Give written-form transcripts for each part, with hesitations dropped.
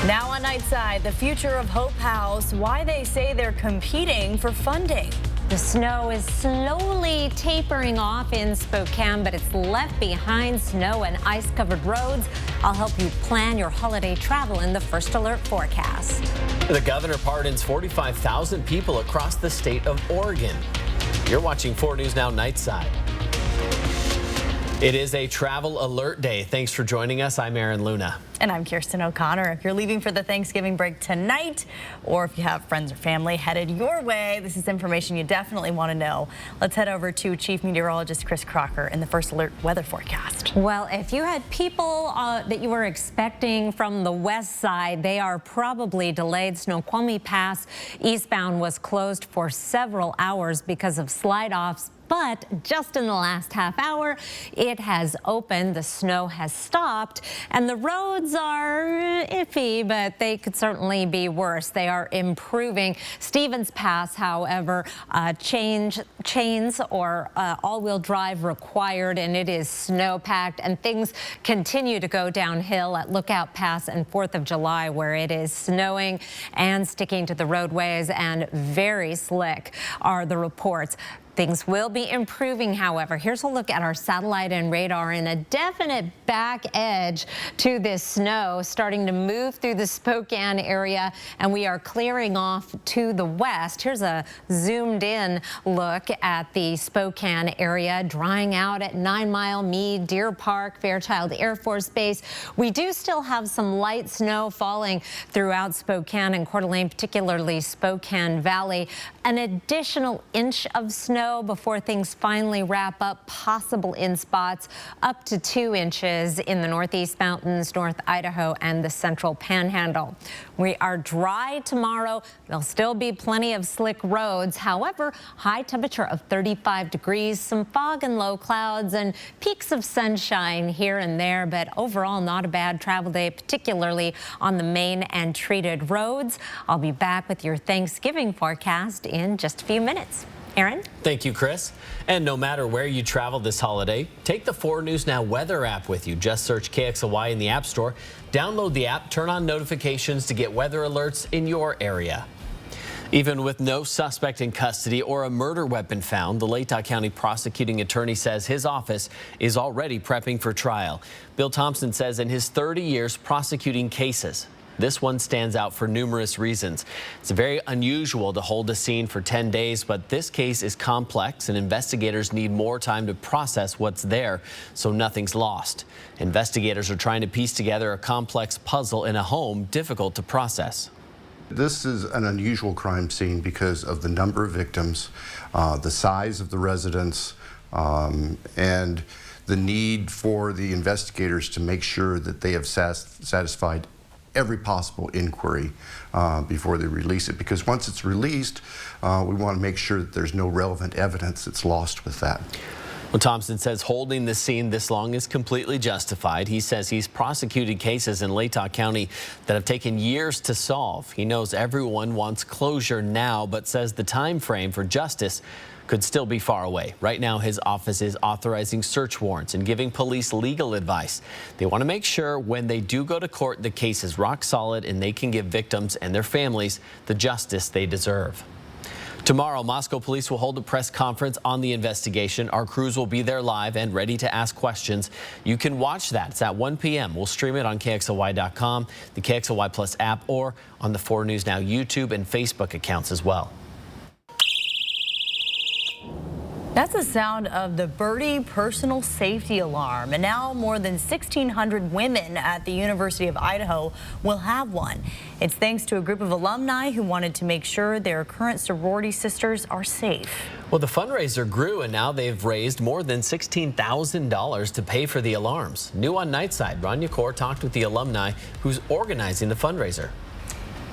Now on Nightside, the future of Hope House, why they say they're competing for funding. The snow is slowly tapering off in Spokane, but it's left behind snow and ice-covered roads. I'll help you plan your holiday travel in the First Alert forecast. The governor pardons 45,000 people across the state of Oregon. You're watching 4 News Now Nightside. It is a travel alert day. Thanks for joining us. I'm Aaron Luna. And I'm Kirsten O'Connor. If you're leaving for the Thanksgiving break tonight, or if you have friends or family headed your way, this is information you definitely want to know. Let's head over to Chief Meteorologist Chris Crocker in the First Alert weather forecast. Well, if you had people that you were expecting from the west side, they are probably delayed. Snoqualmie Pass eastbound was closed for several hours because of slide-offs. But just in the last half hour, it has opened, the snow has stopped, and the roads are iffy, but they could certainly be worse. They are improving. Stevens Pass, however, chains or all-wheel drive required, and it is snow-packed, and things continue to go downhill at Lookout Pass and 4th of July, where it is snowing and sticking to the roadways, and very slick are the reports. Things will be improving, however. Here's a look at our satellite and radar, and a definite back edge to this snow starting to move through the Spokane area, and we are clearing off to the west. Here's a zoomed in look at the Spokane area, drying out at 9 Mile, Meade, Deer Park, Fairchild Air Force Base. We do still have some light snow falling throughout Spokane and Coeur d'Alene, particularly Spokane Valley. An additional inch of snow before things finally wrap up, possible in spots up to 2 inches in the Northeast Mountains, North Idaho, and the Central Panhandle. We are dry tomorrow. There'll still be plenty of slick roads. However, high temperature of 35 degrees, some fog and low clouds, and peaks of sunshine here and there, but overall not a bad travel day, particularly on the main and treated roads. I'll be back with your Thanksgiving forecast in just a few minutes. Aaron? Thank you, Chris. And no matter where you travel this holiday, take the 4 News Now weather app with you. Just search KXLY in the App Store. Download the app, turn on notifications to get weather alerts in your area. Even with no suspect in custody or a murder weapon found, the Latah County prosecuting attorney says his office is already prepping for trial. Bill Thompson says in his 30 years prosecuting cases, this one stands out for numerous reasons. It's very unusual to hold a scene for 10 days, but this case is complex and investigators need more time to process what's there so nothing's lost. Investigators are trying to piece together a complex puzzle in a home difficult to process. This is an unusual crime scene because of the number of victims, the size of the residence, and the need for the investigators to make sure that they have satisfied every possible inquiry before they release it, because once it's released, we want to make sure that there's no relevant evidence that's lost with that. Well, Thompson says holding the scene this long is completely justified. He says he's prosecuted cases in Latah County that have taken years to solve. He knows everyone wants closure now, but says the time frame for justice could still be far away. Right now, his office is authorizing search warrants and giving police legal advice. They want to make sure when they do go to court, the case is rock solid and they can give victims and their families the justice they deserve. Tomorrow, Moscow police will hold a press conference on the investigation. Our crews will be there live and ready to ask questions. You can watch that. It's at 1 p.m. We'll stream it on KXLY.com, the KXLY Plus app, or on the 4 News Now YouTube and Facebook accounts as well. That's the sound of the Birdie personal safety alarm. And now more than 1,600 women at the University of Idaho will have one. It's thanks to a group of alumni who wanted to make sure their current sorority sisters are safe. Well, the fundraiser grew, and now they've raised more than $16,000 to pay for the alarms. New on Nightside, Rania Kaur talked with the alumni who's organizing the fundraiser.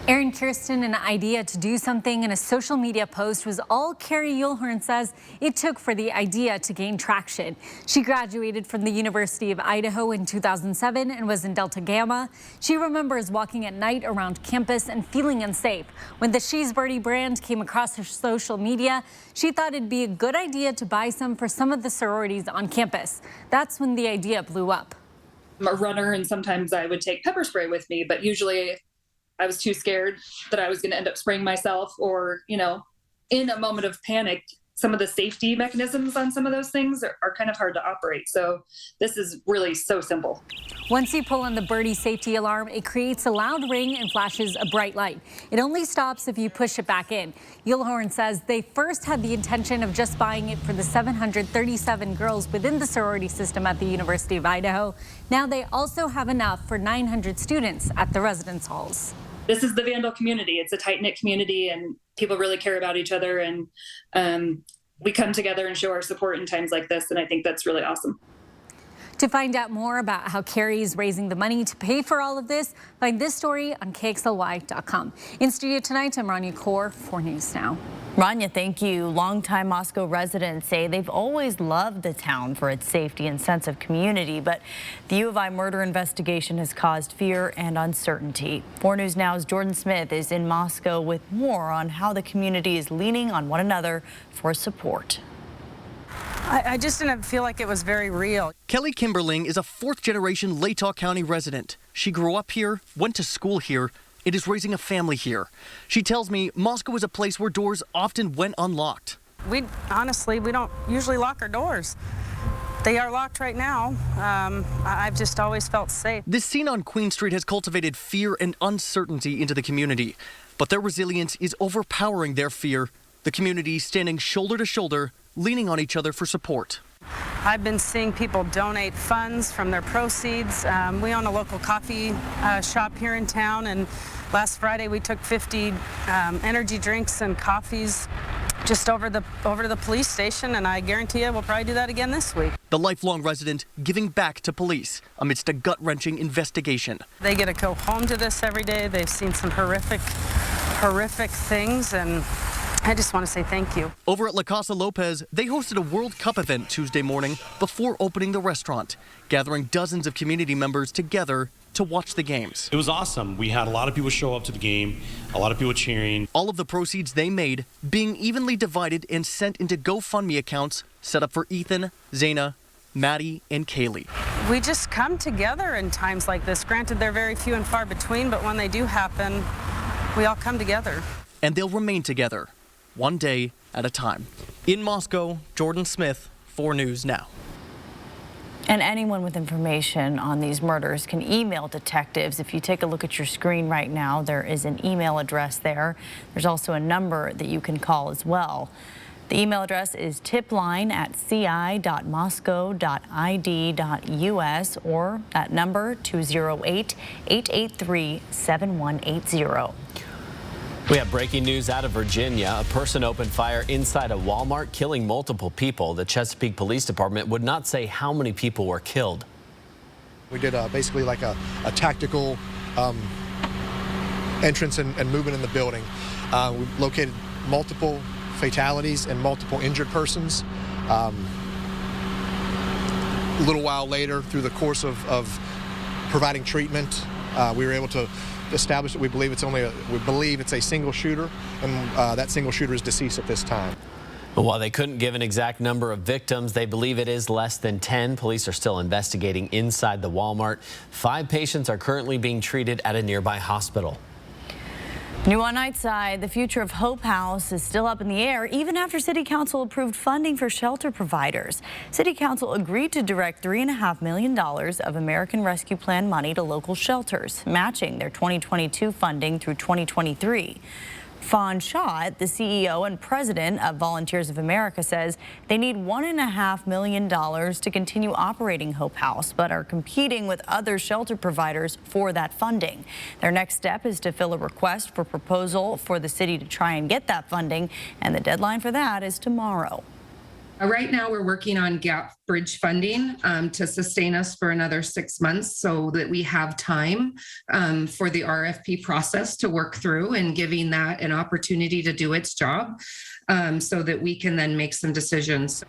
Aaron, Kirsten, an idea to do something in a social media post was all Carrie Yulhorn says it took for the idea to gain traction. She graduated from the University of Idaho in 2007 and was in Delta Gamma. She remembers walking at night around campus and feeling unsafe. When the She's Birdie brand came across her social media, she thought it'd be a good idea to buy some for some of the sororities on campus. That's when the idea blew up. I'm a runner, and sometimes I would take pepper spray with me, but usually I was too scared that I was going to end up spraying myself, or, you know, in a moment of panic, some of the safety mechanisms on some of those things are kind of hard to operate. So this is really so simple. Once you pull on the birdie safety alarm, it creates a loud ring and flashes a bright light. It only stops if you push it back in. Yulhorn says they first had the intention of just buying it for the 737 girls within the sorority system at the University of Idaho. Now they also have enough for 900 students at the residence halls. This is the Vandal community. It's a tight-knit community, and people really care about each other, and we come together and show our support in times like this, and I think that's really awesome. To find out more about how Carrie is raising the money to pay for all of this, find this story on KXLY.com. In studio tonight, I'm Rania Kaur, 4 News Now. Rania, thank you. Longtime Moscow residents say they've always loved the town for its safety and sense of community, but the U of I murder investigation has caused fear and uncertainty. 4 News Now's Jordan Smith is in Moscow with more on how the community is leaning on one another for support. I just didn't feel like it was very real. Kelly Kimberling is a 4th-generation Latah County resident. She grew up here, went to school here, and is raising a family here. She tells me Moscow is a place where doors often went unlocked. Honestly, we don't usually lock our doors. They are locked right now. I've just always felt safe. This scene on Queen Street has cultivated fear and uncertainty into the community, but their resilience is overpowering their fear. The community standing shoulder to shoulder, leaning on each other for support. I've been seeing people donate funds from their proceeds. We own a local coffee shop here in town, and last Friday we took 50 energy drinks and coffees just over to the police station, and I guarantee you we'll probably do that again this week. The lifelong resident giving back to police amidst a gut-wrenching investigation. They get to go home to this every day. They've seen some horrific things, and I just want to say thank you. Over at La Casa Lopez, they hosted a World Cup event Tuesday morning before opening the restaurant, gathering dozens of community members together to watch the games. It was awesome. We had a lot of people show up to the game, a lot of people cheering. All of the proceeds they made being evenly divided and sent into GoFundMe accounts set up for Ethan, Zaina, Maddie, and Kaylee. We just come together in times like this. Granted, they're very few and far between, but when they do happen, we all come together. And they'll remain together, one day at a time. In Moscow, Jordan Smith, 4 News Now. And anyone with information on these murders can email detectives. If you take a look at your screen right now, there is an email address there. There's also a number that you can call as well. The email address is tipline@ci.moscow.id.us, or that number 208-883-7180. We have breaking news out of Virginia. A person opened fire inside a Walmart, killing multiple people. The Chesapeake Police Department would not say how many people were killed. We did basically like a tactical entrance and movement in the building. We located multiple fatalities and multiple injured persons. A little while later, through the course of providing treatment, we were able to establish that we believe it's a single shooter, and that single shooter is deceased at this time. But while they couldn't give an exact number of victims, they believe it is less than 10. Police are still investigating inside the Walmart. 5 patients are currently being treated at a nearby hospital. New on Nightside, the future of Hope House is still up in the air, even after City Council approved funding for shelter providers. City Council agreed to direct $3.5 million of American Rescue Plan money to local shelters, matching their 2022 funding through 2023. Fawn Schott, the CEO and president of Volunteers of America, says they need $1.5 million to continue operating Hope House, but are competing with other shelter providers for that funding. Their next step is to fill a request for proposal for the city to try and get that funding, and the deadline for that is tomorrow. Right now, we're working on gap bridge funding to sustain us for another 6 months so that we have time for the RFP process to work through, and giving that an opportunity to do its job so that we can then make some decisions.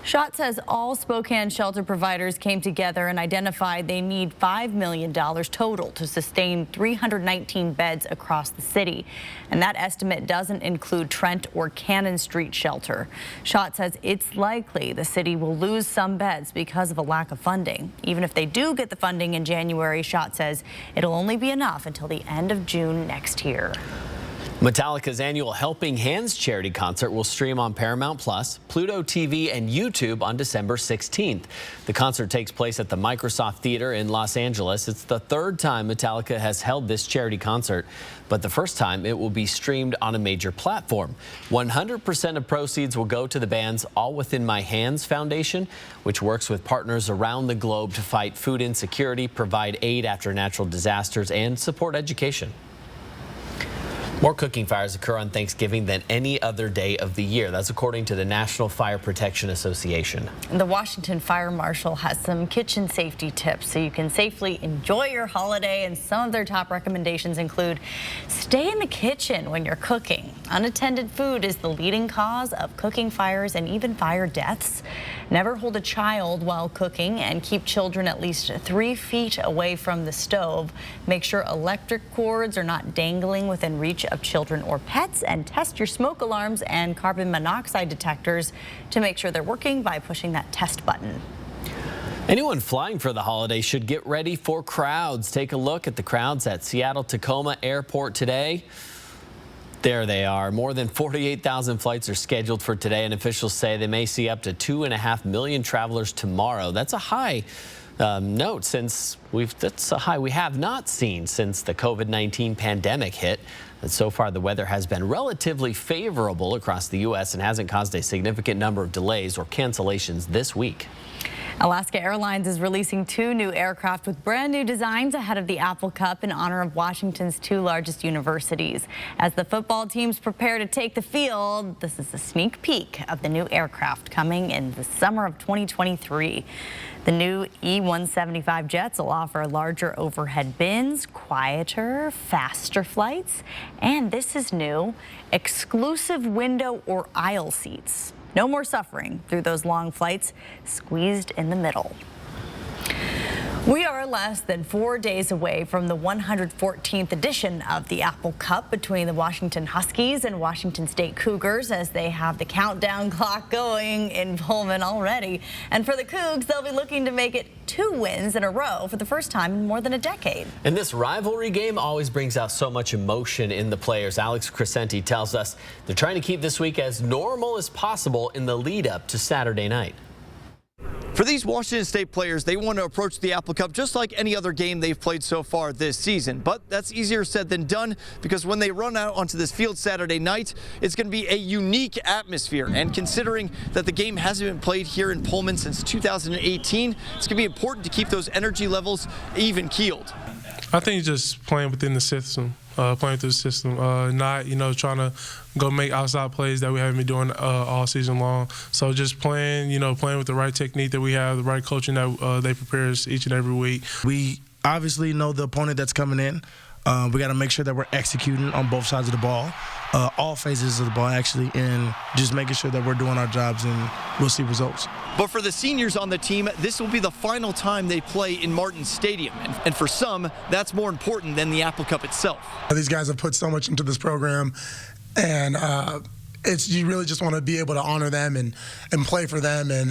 SHOT says all Spokane shelter providers came together and identified they need $5 million total to sustain 319 beds across the city. And that estimate doesn't include Trent or Cannon Street shelter. SHOT says it's likely the city will lose some beds because of a lack of funding. Even if they do get the funding in January, SHOT says it'll only be enough until the end of June next year. Metallica's annual Helping Hands charity concert will stream on Paramount+, Pluto TV, and YouTube on December 16th. The concert takes place at the Microsoft Theater in Los Angeles. It's the third time Metallica has held this charity concert, but the first time it will be streamed on a major platform. 100% of proceeds will go to the band's All Within My Hands Foundation, which works with partners around the globe to fight food insecurity, provide aid after natural disasters, and support education. More cooking fires occur on Thanksgiving than any other day of the year. That's according to the National Fire Protection Association. The Washington Fire Marshal has some kitchen safety tips so you can safely enjoy your holiday, and some of their top recommendations include stay in the kitchen when you're cooking. Unattended food is the leading cause of cooking fires and even fire deaths. Never hold a child while cooking, and keep children at least 3 feet away from the stove. Make sure electric cords are not dangling within reach of children or pets, and test your smoke alarms and carbon monoxide detectors to make sure they're working by pushing that test button. Anyone flying for the holiday should get ready for crowds. Take a look at the crowds at Seattle-Tacoma Airport today. There they are. More than 48,000 flights are scheduled for today, and officials say they may see up to 2.5 million travelers tomorrow. That's a high note that's a high we have not seen since the COVID-19 pandemic hit. And so far, the weather has been relatively favorable across the U.S. and hasn't caused a significant number of delays or cancellations this week. Alaska Airlines is releasing 2 new aircraft with brand new designs ahead of the Apple Cup in honor of Washington's 2 largest universities. As the football teams prepare to take the field, this is a sneak peek of the new aircraft coming in the summer of 2023. The new E-175 jets will offer larger overhead bins, quieter, faster flights, and this is new, exclusive window or aisle seats. No more suffering through those long flights squeezed in the middle. We are less than 4 days away from the 114th edition of the Apple Cup between the Washington Huskies and Washington State Cougars, as they have the countdown clock going in Pullman already. And for the Cougs, they'll be looking to make it 2 wins in a row for the first time in more than a decade. And this rivalry game always brings out so much emotion in the players. Alex Crescenti tells us they're trying to keep this week as normal as possible in the lead up to Saturday night. For these Washington State players, they want to approach the Apple Cup just like any other game they've played so far this season. But that's easier said than done, because when they run out onto this field Saturday night, it's going to be a unique atmosphere. And considering that the game hasn't been played here in Pullman since 2018, it's going to be important to keep those energy levels even-keeled. I think just playing within the system. Playing through the system, not, trying to go make outside plays that we haven't been doing all season long. So just playing, playing with the right technique that we have, the right coaching that they prepare us each and every week. We obviously know the opponent that's coming in. We got to make sure that we're executing on both sides of the ball, all phases of the ball, actually, and just making sure that we're doing our jobs, and we'll see results. But for the seniors on the team, this will be the final time they play in Martin Stadium. And for some, that's more important than the Apple Cup itself. These guys have put so much into this program, and you really just want to be able to honor them and play for them and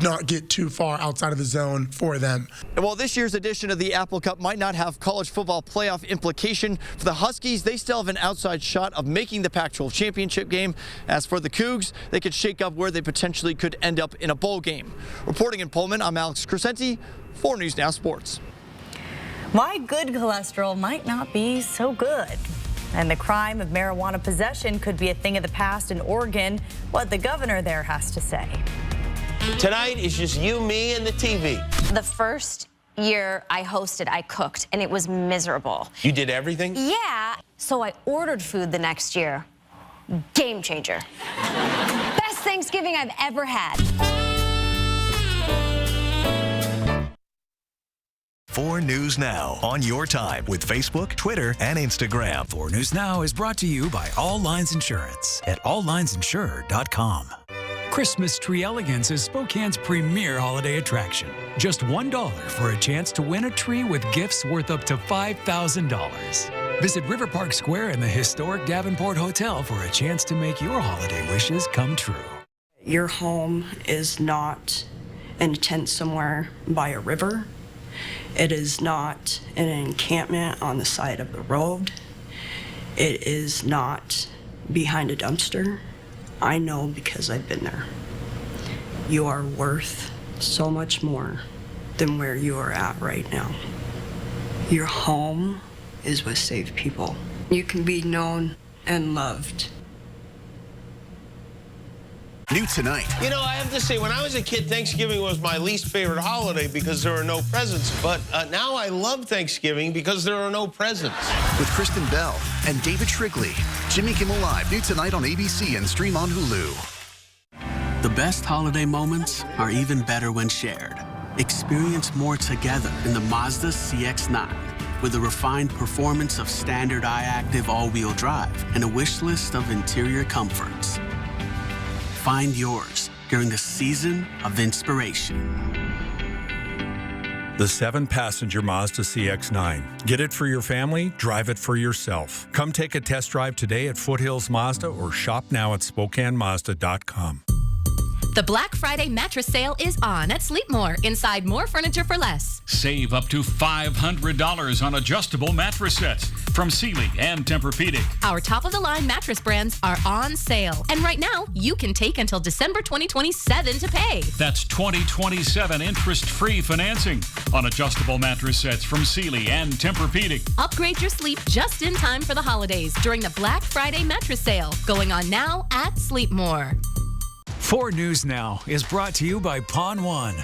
not get too far outside of the zone for them. And while this year's edition of the Apple Cup might not have college football playoff implication, for the Huskies, they still have an outside shot of making the Pac-12 championship game. As for the Cougs, they could shake up where they potentially could end up in a bowl game. Reporting in Pullman, I'm Alex Crescenti, 4 News Now Sports. Why good cholesterol might not be so good. And the crime of marijuana possession could be a thing of the past in Oregon. What the governor there has to say. Tonight is just you, me, and the TV. The first year I hosted, I cooked, and it was miserable. You did everything? Yeah. So I ordered food the next year. Game changer. Best Thanksgiving I've ever had. 4 News Now on your time with Facebook, Twitter, and Instagram. 4 News Now is brought to you by All Lines Insurance at alllinesinsurer.com. Christmas Tree Elegance is Spokane's premier holiday attraction. Just $1 for a chance to win a tree with gifts worth up to $5,000. Visit River Park Square and the historic Davenport Hotel for a chance to make your holiday wishes come true. Your home is not in a tent somewhere by a river. It is not in an encampment on the side of the road. It is not behind a dumpster. I know because I've been there. You are worth so much more than where you are at right now. Your home is with safe people. You can be known and loved. New tonight. You know, I have to say, when I was a kid, Thanksgiving was my least favorite holiday because there were no presents. But now I love Thanksgiving because there are no presents. With Kristen Bell and David Shrigley. Jimmy Kimmel Live, new tonight on ABC and stream on Hulu. The best holiday moments are even better when shared. Experience more together in the Mazda CX-9 with a refined performance of standard I-Active all-wheel drive and a wish list of interior comforts. Find yours during the season of inspiration. The 7-passenger Mazda CX-9. Get it for your family, drive it for yourself. Come take a test drive today at Foothills Mazda or shop now at SpokaneMazda.com. The Black Friday mattress sale is on at SleepMor. Inside, more furniture for less. Save up to $500 on adjustable mattress sets from Sealy and Tempur-Pedic. Our top-of-the-line mattress brands are on sale. And right now, you can take until December 2027 to pay. That's 2027 interest-free financing on adjustable mattress sets from Sealy and Tempur-Pedic. Upgrade your sleep just in time for the holidays during the Black Friday mattress sale, going on now at SleepMor. 4 News Now is brought to you by Pawn One.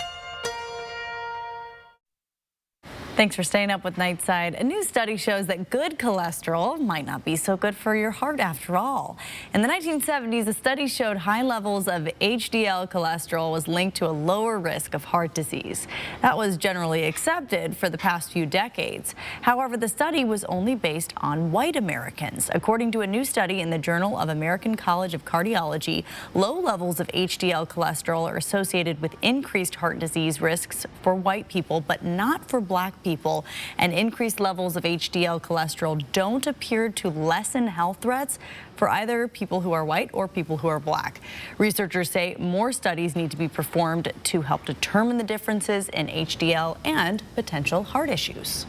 Thanks for staying up with Nightside. A new study shows that good cholesterol might not be so good for your heart after all. In the 1970s, a study showed high levels of HDL cholesterol was linked to a lower risk of heart disease. That was generally accepted for the past few decades. However, the study was only based on white Americans. According to a new study in the Journal of American College of Cardiology, low levels of HDL cholesterol are associated with increased heart disease risks for white people, but not for black people, and increased levels of HDL cholesterol don't appear to lessen health threats for either people who are white or people who are black. Researchers say more studies need to be performed to help determine the differences in HDL and potential heart issues.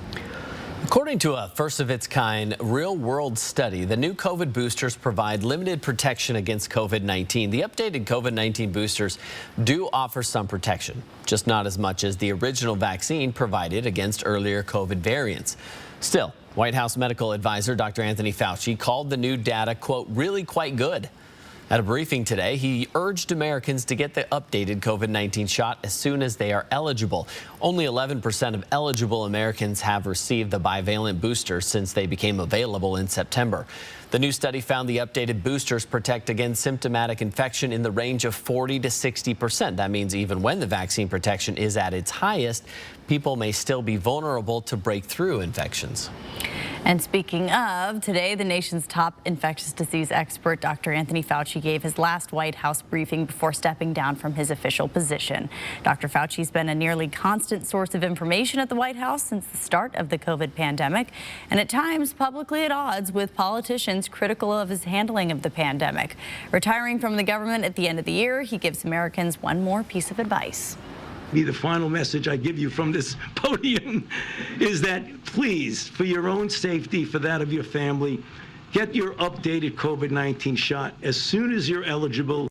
According to a first-of-its-kind real-world study, the new COVID boosters provide limited protection against COVID-19. The updated COVID-19 boosters do offer some protection, just not as much as the original vaccine provided against earlier COVID variants. Still, White House medical advisor Dr. Anthony Fauci called the new data, quote, really quite good. At a briefing today, he urged Americans to get the updated COVID-19 shot as soon as they are eligible. Only 11% of eligible Americans have received the bivalent booster since they became available in September. The new study found the updated boosters protect against symptomatic infection in the range of 40 to 60%. That means even when the vaccine protection is at its highest, people may still be vulnerable to breakthrough infections. And speaking of, today the nation's top infectious disease expert, Dr. Anthony Fauci, gave his last White House briefing before stepping down from his official position. Dr. Fauci's been a nearly constant source of information at the White House since the start of the COVID pandemic, and at times publicly at odds with politicians critical of his handling of the pandemic. Retiring from the government at the end of the year, he gives Americans one more piece of advice. The final message I give you from this podium is that please, for your own safety, for that of your family, get your updated COVID-19 shot as soon as you're eligible.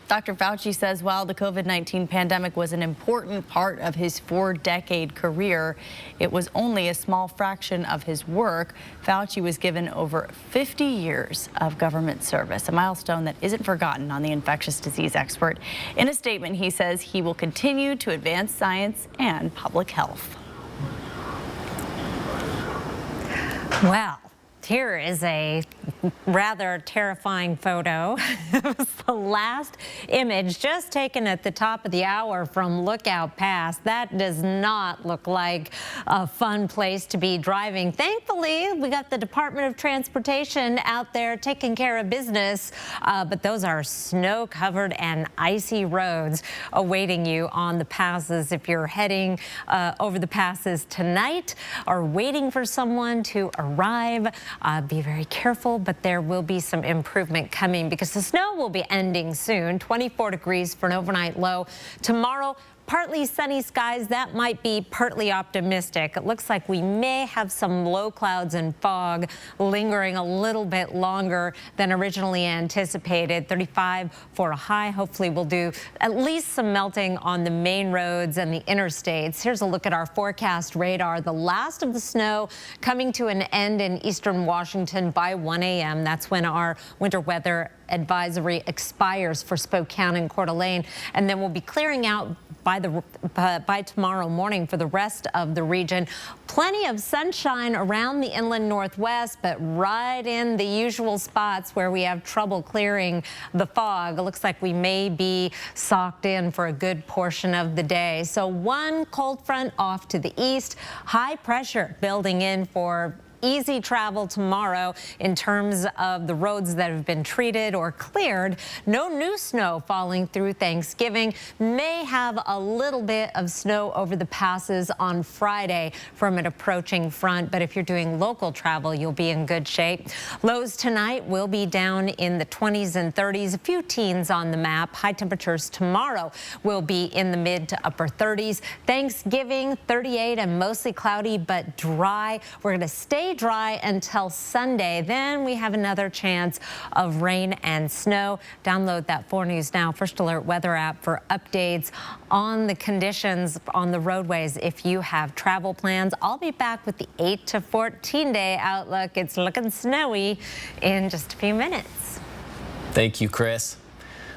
Dr. Fauci says while the COVID-19 pandemic was an important part of his 4-decade career, it was only a small fraction of his work. Fauci was given over 50 years of government service, a milestone that isn't forgotten on the infectious disease expert. In a statement, he says he will continue to advance science and public health. Well, Here is a rather terrifying photo. It was the last image just taken at the top of the hour from Lookout Pass. That does not look like a fun place to be driving. Thankfully, we got the Department of Transportation out there taking care of business, but those are snow-covered and icy roads awaiting you on the passes. If you're heading over the passes tonight or waiting for someone to arrive, be very careful, but there will be some improvement coming because the snow will be ending soon. 24 degrees for an overnight low. Tomorrow, partly sunny skies. That might be partly optimistic. It looks like we may have some low clouds and fog lingering a little bit longer than originally anticipated. 35 for a high. Hopefully we'll do at least some melting on the main roads and the interstates. Here's a look at our forecast radar. The last of the snow coming to an end in eastern Washington by 1 a.m. That's when our winter weather advisory expires for Spokane and Coeur d'Alene, and then we'll be clearing out by tomorrow morning for the rest of the region. Plenty of sunshine around the inland northwest, but right in the usual spots where we have trouble clearing the fog. It looks like we may be socked in for a good portion of the day. So one cold front off to the east, high pressure building in for easy travel tomorrow in terms of the roads that have been treated or cleared. No new snow falling through Thanksgiving. May have a little bit of snow over the passes on Friday from an approaching front, but if you're doing local travel, you'll be in good shape. Lows tonight will be down in the 20s and 30s, a few teens on the map. High temperatures tomorrow will be in the mid to upper 30s. Thanksgiving, 38 and mostly cloudy but dry. We're going to stay dry until Sunday. Then we have another chance of rain and snow. Download that 4 News Now First Alert weather app for updates on the conditions on the roadways if you have travel plans. I'll be back with the 8 to 14 day outlook. It's looking snowy in just a few minutes. Thank you, Chris.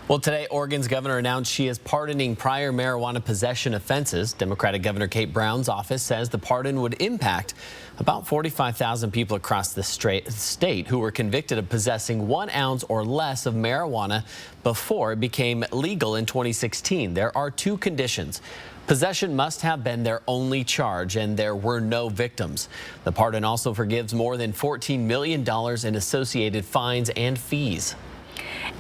Well, today, Oregon's governor announced she is pardoning prior marijuana possession offenses. Democratic Governor Kate Brown's office says the pardon would impact about 45,000 people across the state who were convicted of possessing 1 ounce or less of marijuana before it became legal in 2016. There are 2 conditions. Possession must have been their only charge, and there were no victims. The pardon also forgives more than $14 million in associated fines and fees.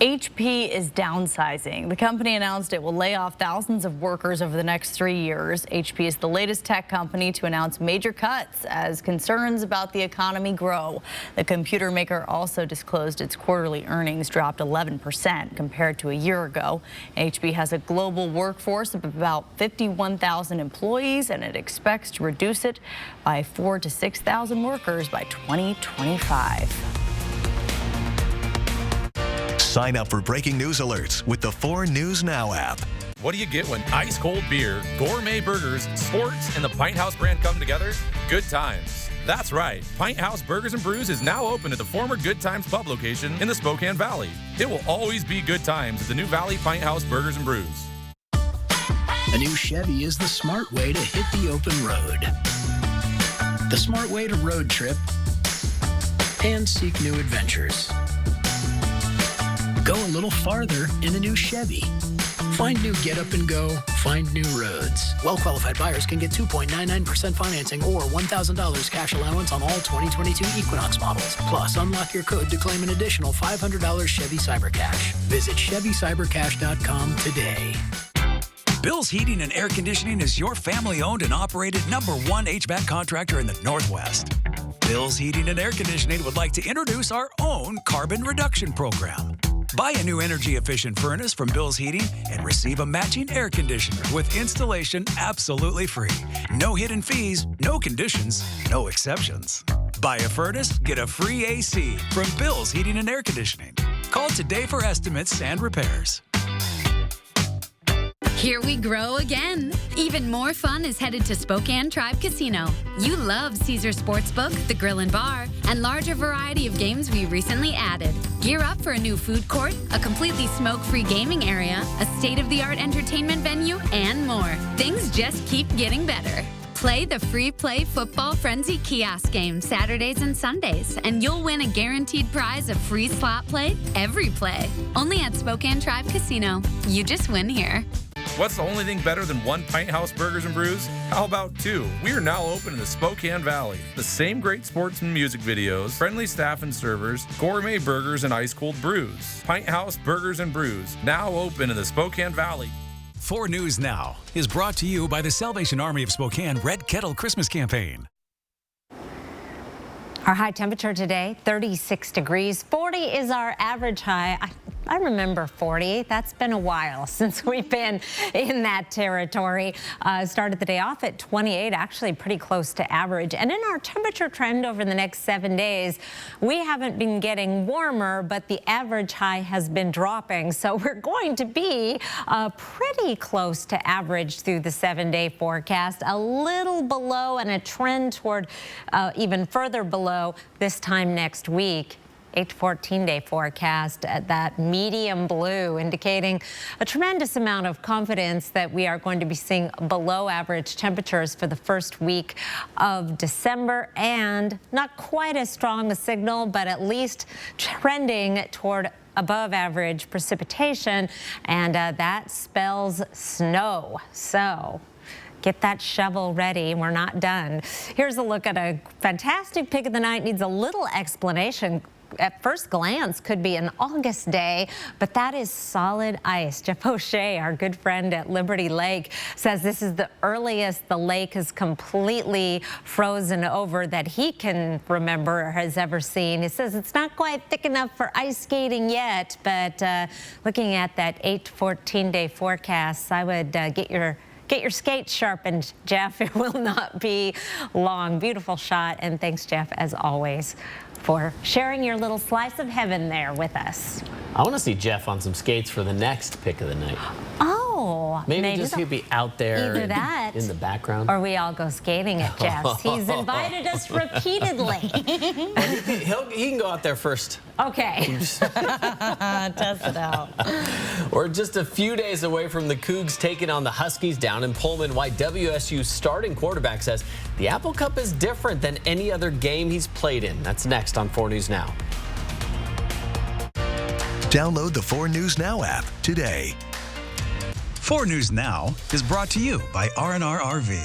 HP is downsizing. The company announced it will lay off thousands of workers over the next 3 years. HP is the latest tech company to announce major cuts as concerns about the economy grow. The computer maker also disclosed its quarterly earnings dropped 11% compared to a year ago. HP has a global workforce of about 51,000 employees, and it expects to reduce it by 4,000 to 6,000 workers by 2025. Sign up for breaking news alerts with the 4 News Now app. What do you get when ice cold beer, gourmet burgers, sports, and the Pint House brand come together? Good times. That's right. Pint House Burgers and Brews is now open at the former Good Times Pub location in the Spokane Valley. It will always be good times at the new Valley Pint House Burgers and Brews. A new Chevy is the smart way to hit the open road. The smart way to road trip and seek new adventures. Go a little farther in a new Chevy. Find new get up and go, find new roads. Well-qualified buyers can get 2.99% financing or $1,000 cash allowance on all 2022 Equinox models. Plus, unlock your code to claim an additional $500 Chevy Cybercash. Visit ChevyCybercash.com today. Bill's Heating and Air Conditioning is your family-owned and operated #1 HVAC contractor in the Northwest. Bill's Heating and Air Conditioning would like to introduce our own carbon reduction program. Buy a new energy-efficient furnace from Bill's Heating and receive a matching air conditioner with installation absolutely free. No hidden fees, no conditions, no exceptions. Buy a furnace, get a free AC from Bill's Heating and Air Conditioning. Call today for estimates and repairs. Here we grow again. Even more fun is headed to Spokane Tribe Casino. You love Caesar Sportsbook, the grill and bar, and larger variety of games we recently added. Gear up for a new food court, a completely smoke-free gaming area, a state-of-the-art entertainment venue, and more. Things just keep getting better. Play the free Play Football Frenzy kiosk game Saturdays and Sundays, and you'll win a guaranteed prize of free slot play every play. Only at Spokane Tribe Casino. You just win here. What's the only thing better than one Pint House Burgers and Brews? How about two? We are now open in the Spokane Valley. The same great sports and music videos, friendly staff and servers, gourmet burgers and ice-cold brews. Pint House Burgers and Brews, now open in the Spokane Valley. 4 News Now is brought to you by the Salvation Army of Spokane Red Kettle Christmas Campaign. Our high temperature today, 36 degrees. 40 is our average high. I remember 40. That's been a while since we've been in that territory. Started the day off at 28, actually pretty close to average. And in our temperature trend over the next 7 days, we haven't been getting warmer, but the average high has been dropping. So we're going to be pretty close to average through the 7-day forecast, a little below and a trend toward even further below this time next week. 8 to 14-day forecast at that medium blue, indicating a tremendous amount of confidence that we are going to be seeing below average temperatures for the first week of December, and not quite as strong a signal, but at least trending toward above average precipitation, and that spells snow. So get that shovel ready. We're not done. Here's a look at a fantastic pick of the night. Needs a little explanation. At first glance, could be an August day, but that is solid ice. Jeff O'Shea, our good friend at Liberty Lake, says this is the earliest the lake is completely frozen over that he can remember or has ever seen. He says it's not quite thick enough for ice skating yet, but looking at that 8 to 14-day forecast, I would get your skates sharpened, Jeff. It will not be long. Beautiful shot, and thanks, Jeff, as always, for sharing your little slice of heaven there with us. I want to see Jeff on some skates for the next pick of the night. Oh, maybe just he'd be out there either that in the background. Or we all go skating at Jeff's. He's invited us repeatedly. He can go out there first. Okay. Test it out. We're just a few days away from the Cougs taking on the Huskies down in Pullman. Why WSU's starting quarterback says the Apple Cup is different than any other game he's played in. That's next on 4 News Now. Download the 4 News Now app today. 4 News Now is brought to you by R&R RV.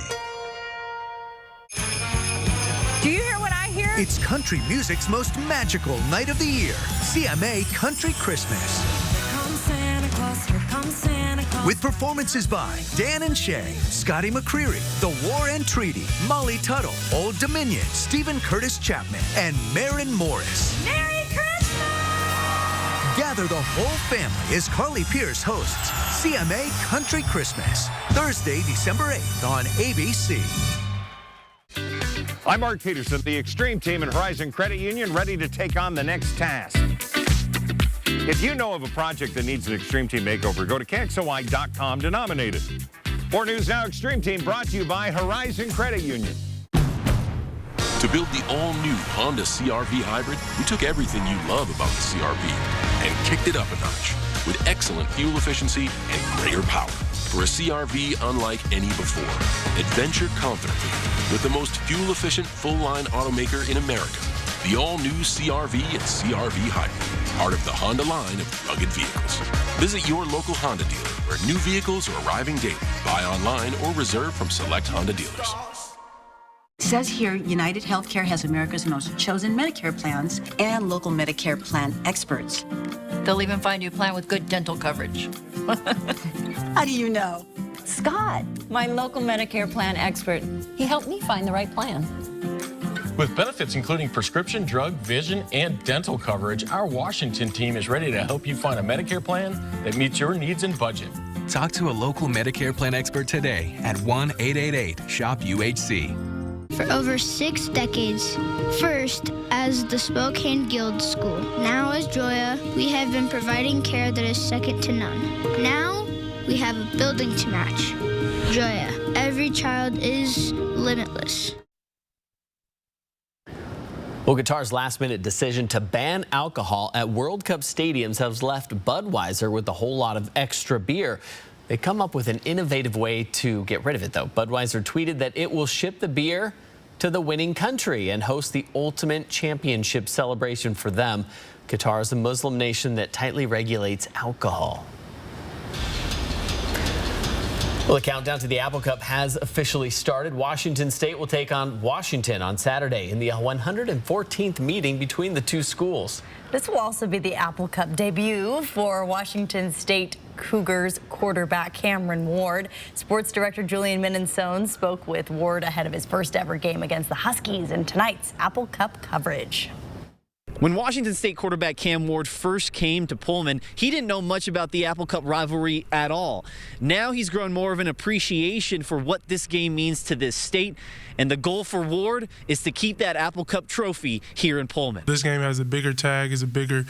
Do you hear what I hear? It's country music's most magical night of the year. CMA Country Christmas. With performances by Dan and Shay, Scotty McCreery, The War and Treaty, Molly Tuttle, Old Dominion, Stephen Curtis Chapman, and Maren Morris. Merry Christmas! Gather the whole family as Carly Pierce hosts CMA Country Christmas, Thursday, December 8th on ABC. I'm Mark Peterson, the Extreme Team and Horizon Credit Union, ready to take on the next task. If you know of a project that needs an Extreme Team makeover, go to KXOY.com to nominate it. 4 News Now Extreme Team brought to you by Horizon Credit Union. To build the all-new Honda CR-V Hybrid, we took everything you love about the CR-V and kicked it up a notch with excellent fuel efficiency and greater power. For a CR-V unlike any before, adventure confidently with the most fuel-efficient full-line automaker in America. The all-new CR-V and CR-V Hybrid, part of the Honda line of rugged vehicles. Visit your local Honda dealer where new vehicles are arriving daily. Buy online or reserve from select Honda dealers. It says here, United Healthcare has America's most chosen Medicare plans and local Medicare plan experts. They'll even find you a plan with good dental coverage. How do you know? Scott, my local Medicare plan expert. He helped me find the right plan. With benefits including prescription, drug, vision, and dental coverage, our Washington team is ready to help you find a Medicare plan that meets your needs and budget. Talk to a local Medicare plan expert today at 1-888-SHOP-UHC. For over 6 decades, first as the Spokane Guild School, now as Joya, we have been providing care that is second to none. Now we have a building to match. Joya, every child is limitless. Well, Qatar's last-minute decision to ban alcohol at World Cup stadiums has left Budweiser with a whole lot of extra beer. They come up with an innovative way to get rid of it, though. Budweiser tweeted that it will ship the beer to the winning country and host the ultimate championship celebration for them. Qatar is a Muslim nation that tightly regulates alcohol. Well, the countdown to the Apple Cup has officially started. Washington State will take on Washington on Saturday in the 114th meeting between the two schools. This will also be the Apple Cup debut for Washington State Cougars quarterback Cameron Ward. Sports director Julian Minensone spoke with Ward ahead of his first ever game against the Huskies in tonight's Apple Cup coverage. When Washington State quarterback Cam Ward first came to Pullman, he didn't know much about the Apple Cup rivalry at all. Now he's grown more of an appreciation for what this game means to this state, and the goal for Ward is to keep that Apple Cup trophy here in Pullman. This game has a bigger tag, is a bigger,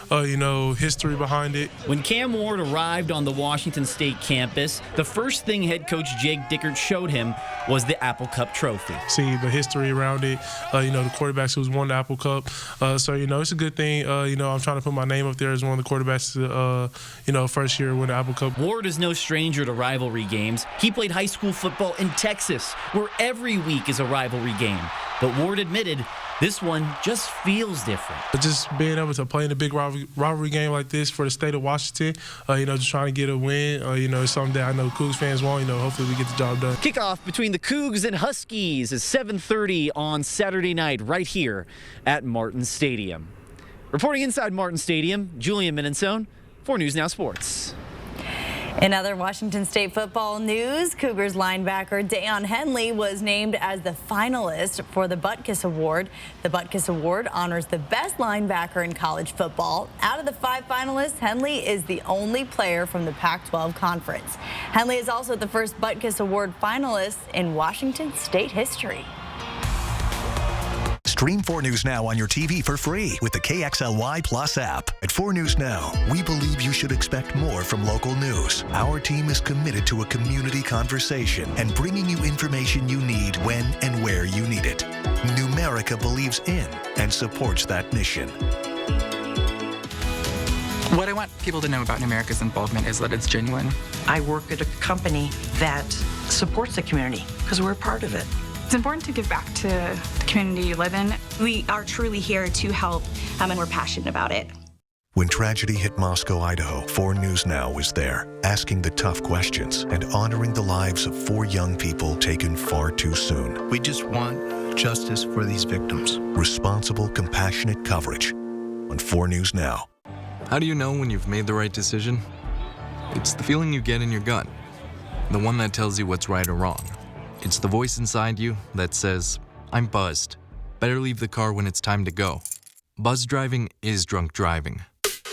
history behind it. When Cam Ward arrived on the Washington State campus, the first thing head coach Jake Dickert showed him was the Apple Cup trophy. See the history around it, the quarterbacks who's won the Apple Cup. It's a good thing. I'm trying to put my name up there as one of the quarterbacks first year win the Apple Cup. Ward is no stranger to rivalry games. He played high school football in Texas, where every week is a rivalry game. But Ward admitted this one just feels different. Just being able to play in a big rivalry game like this for the state of Washington, just trying to get a win, is something that I know Cougs fans want. Hopefully we get the job done. Kickoff between the Cougs and Huskies is 7:30 on Saturday night right here at Martin Stadium. Reporting inside Martin Stadium, Julian Minensone for News Now Sports. In other Washington State football news, Cougars linebacker Deion Henley was named as the finalist for the Butkus Award. The Butkus Award honors the best linebacker in college football. Out of the 5 finalists, Henley is the only player from the Pac-12 conference. Henley is also the first Butkus Award finalist in Washington State history. Stream 4 News Now on your TV for free with the KXLY Plus app. At 4 News Now, we believe you should expect more from local news. Our team is committed to a community conversation and bringing you information you need when and where you need it. Numerica believes in and supports that mission. What I want people to know about Numerica's involvement is that it's genuine. I work at a company that supports the community because we're a part of it. It's important to give back to the community you live in. We are truly here to help, and we're passionate about it. When tragedy hit Moscow, Idaho, 4 News Now was there, asking the tough questions and honoring the lives of 4 young people taken far too soon. We just want justice for these victims. Responsible, compassionate coverage on 4 News Now. How do you know when you've made the right decision? It's the feeling you get in your gut, the one that tells you what's right or wrong. It's the voice inside you that says, I'm buzzed. Better leave the car when it's time to go. Buzz driving is drunk driving.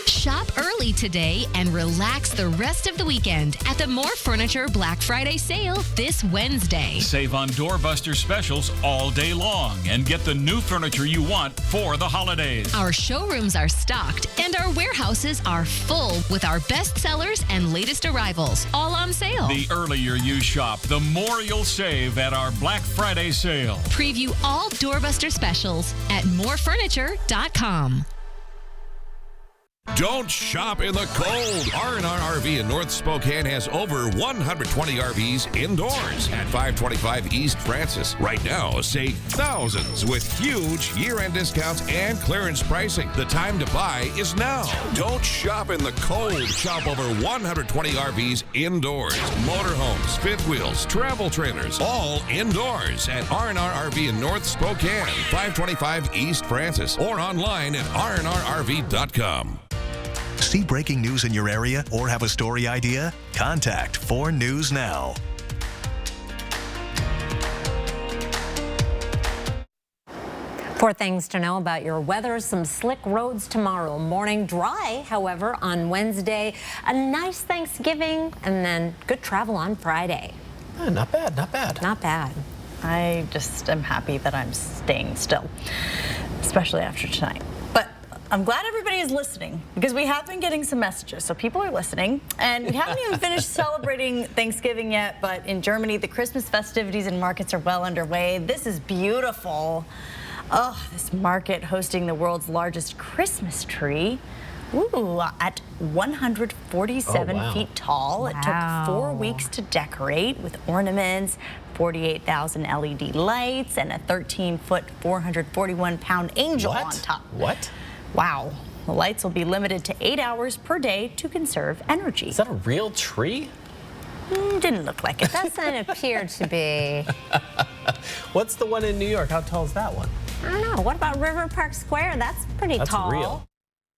Shop early today and relax the rest of the weekend at the More Furniture Black Friday sale this Wednesday. Save on doorbuster specials all day long and get the new furniture you want for the holidays. Our showrooms are stocked and our warehouses are full with our best sellers and latest arrivals, all on sale. The earlier you shop, the more you'll save at our Black Friday sale. Preview all doorbuster specials at morefurniture.com. Don't shop in the cold. R&R RV in North Spokane has over 120 RVs indoors at 525 East Francis. Right now, save thousands with huge year-end discounts and clearance pricing. The time to buy is now. Don't shop in the cold. Shop over 120 RVs indoors. Motorhomes, fifth wheels, travel trailers, all indoors at R&R RV in North Spokane, 525 East Francis, or online at rnrrv.com. See breaking news in your area or have a story idea? Contact 4 News Now. For things to know about your weather, some slick roads tomorrow morning. Dry, however, on Wednesday. A nice Thanksgiving, and then good travel on Friday. Not bad, not bad. Not bad. I just am happy that I'm staying still, especially after tonight. But I'm glad everybody is listening because we have been getting some messages, so people are listening. And we haven't even finished celebrating Thanksgiving yet, but in Germany, the Christmas festivities and markets are well underway. This is beautiful. Oh, this market hosting the world's largest Christmas tree. Ooh, at 147 feet tall. Wow. It took 4 weeks to decorate with ornaments, 48,000 LED lights, and a 13-foot, 441-pound angel on top. What? Wow. The lights will be limited to 8 hours per day to conserve energy. Is that a real tree? Didn't look like it. Doesn't appear to be. What's the one in New York? How tall is that one? I don't know. What about River Park Square? That's pretty tall. That's real.